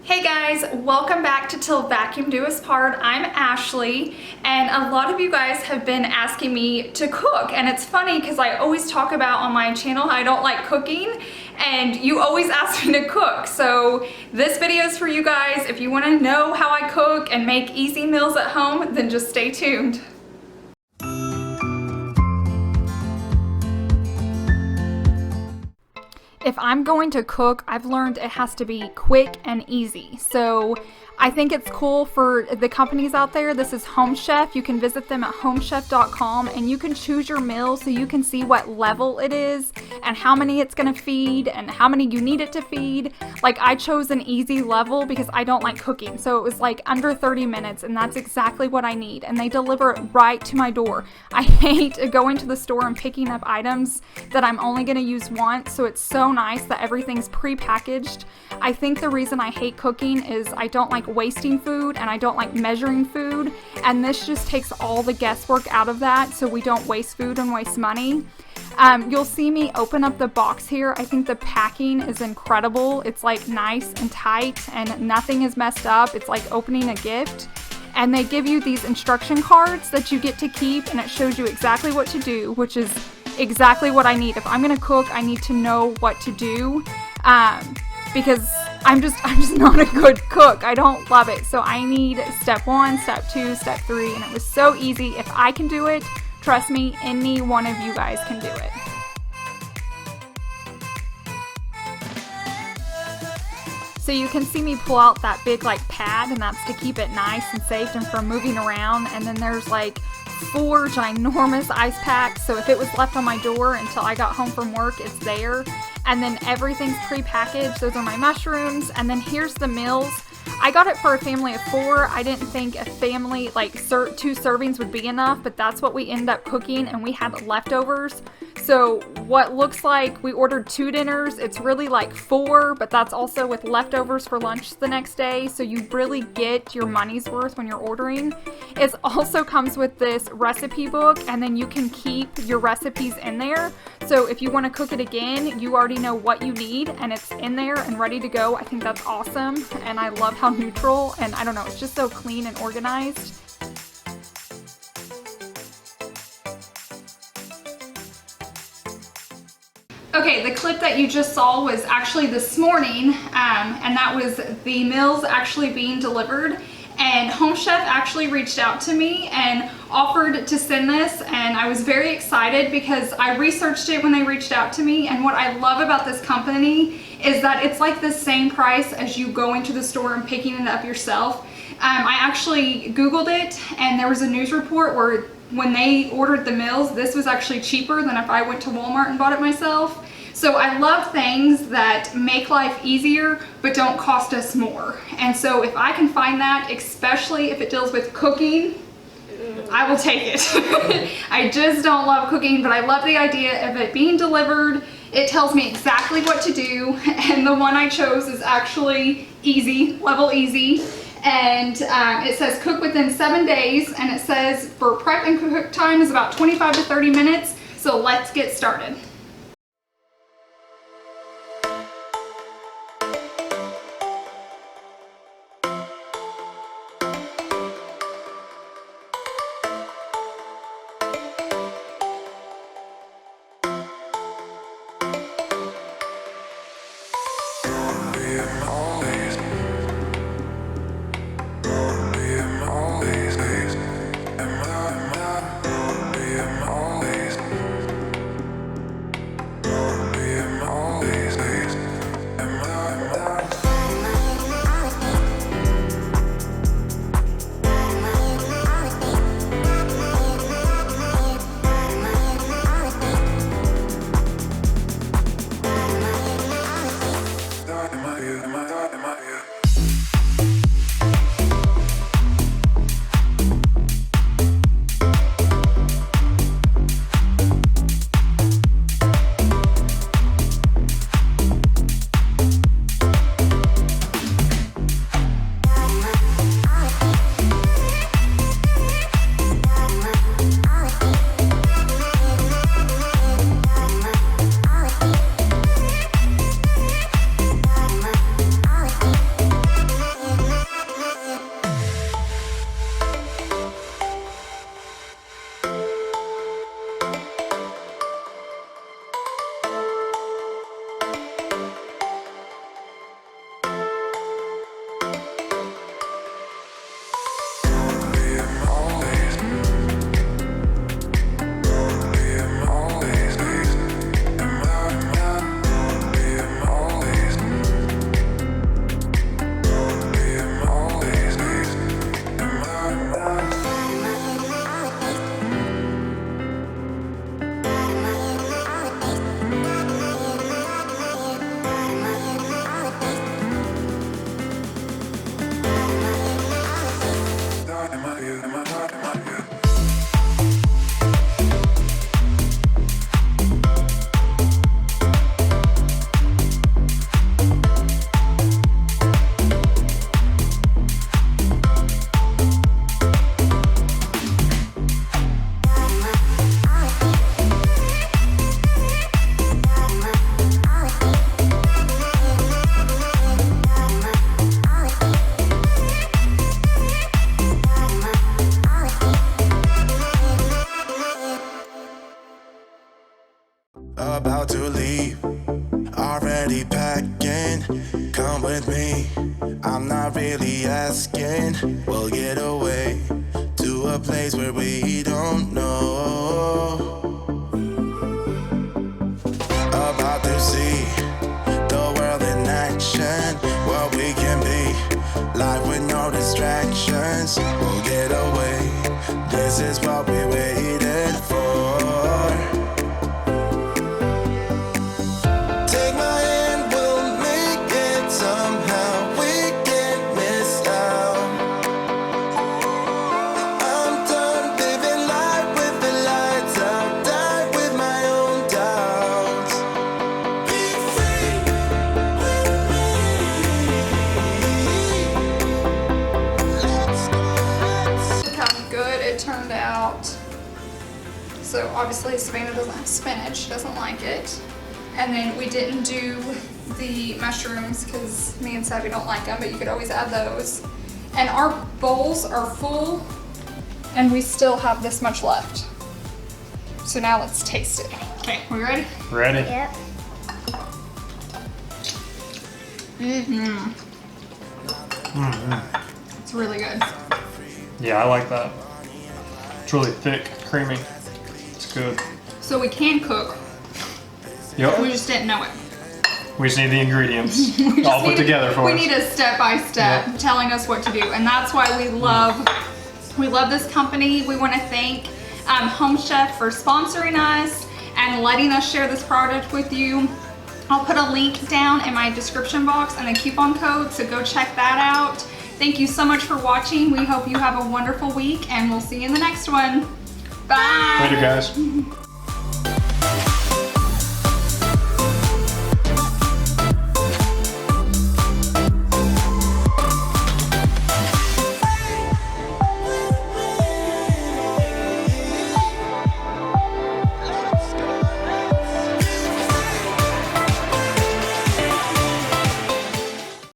Hey guys, welcome back to Till Vacuum Do Us Part. I'm Ashley, and a lot of you guys have been asking me to cook, and it's funny because I always talk about on my channel how I don't like cooking, and you always ask me to cook. So this video is for you guys. If you want to know how I cook and make easy meals at home, then just stay tuned. If I'm going to cook, I've learned it has to be quick and easy. So I think it's cool for the companies out there. This is Home Chef. You can visit them at homechef.com and you can choose your meal so you can see what level it is and how many it's going to feed and how many you need it to feed. Like, I chose an easy level because I don't like cooking. So it was like under 30 minutes, and that's exactly what I need. And they deliver it right to my door. I hate going to the store and picking up items that I'm only going to use once. So it's so nice that everything's pre-packaged. I think the reason I hate cooking is I don't like wasting food and I don't like measuring food, and this just takes all the guesswork out of that so we don't waste food and waste money. You'll see me open up the box here. I think the packing is incredible. It's like nice and tight and nothing is messed up. It's like opening a gift. And they give you these instruction cards that you get to keep, and it shows you exactly what to do, which is exactly what I need. If I'm gonna cook, I need to know what to do, because I'm just not a good cook. I don't love it. So I need step 1, step 2, step 3, and it was so easy. If I can do it, trust me, any one of you guys can do it. So you can see me pull out that big like pad, and that's to keep it nice and safe and from moving around. And then there's like 4 ginormous ice packs, so if it was left on my door until I got home from work, it's there. And then everything's pre-packaged. Those are my mushrooms. And then here's the meals. I got it for a family of 4. I didn't think a family, like 2 servings would be enough, but that's what we ended up cooking, and we had leftovers. So what looks like we ordered 2 dinners, it's really like 4, but that's also with leftovers for lunch the next day. So you really get your money's worth when you're ordering. It also comes with this recipe book, and then you can keep your recipes in there. So if you want to cook it again, you already know what you need and it's in there and ready to go. I think that's awesome, and I love how neutral, and I don't know, it's just so clean and organized. Okay, the clip that you just saw was actually this morning, and that was the meals actually being delivered. And Home Chef actually reached out to me and offered to send this, and I was very excited because I researched it when they reached out to me. And what I love about this company is that it's like the same price as you going to the store and picking it up yourself. I actually Googled it, and there was a news report where when they ordered the meals, this was actually cheaper than if I went to Walmart and bought it myself. So I love things that make life easier but don't cost us more. And so if I can find that, especially if it deals with cooking, I will take it. I just don't love cooking, but I love the idea of it being delivered. It tells me exactly what to do, and the one I chose is actually easy, level easy. And it says cook within 7 days, and it says for prep and cook time is about 25 to 30 minutes. So let's get started. with me. I'm not really asking. We'll get away to a place where we don't know. About to see the world in action, what we can be, life with no distractions. We'll get away, this is what we waited for. Take my hand, we'll make it somehow. We can't miss out. I'm done living life with the lights out, die with my own doubts. Be free with me. Let's go, Look how good it turned out. So obviously Savannah doesn't have spinach, she doesn't like it. And then we didn't do the mushrooms because me and Savvy don't like them, but you could always add those. And our bowls are full and we still have this much left. So now let's taste it. Okay, we ready? Ready? Yep. It's really good. Yeah, I like that. It's really thick, creamy. It's good. So we can cook, Yep. we just didn't know it. We just need the ingredients all put together for We us. need a step-by-step Yep. telling us what to do, and that's why we love this company. We want to thank Home Chef for sponsoring us and letting us share this product with you. I'll put a link down in my description box and a coupon code, so go check that out. Thank you so much for watching. We hope you have a wonderful week, and we'll see you in the next one. Bye. Later, guys.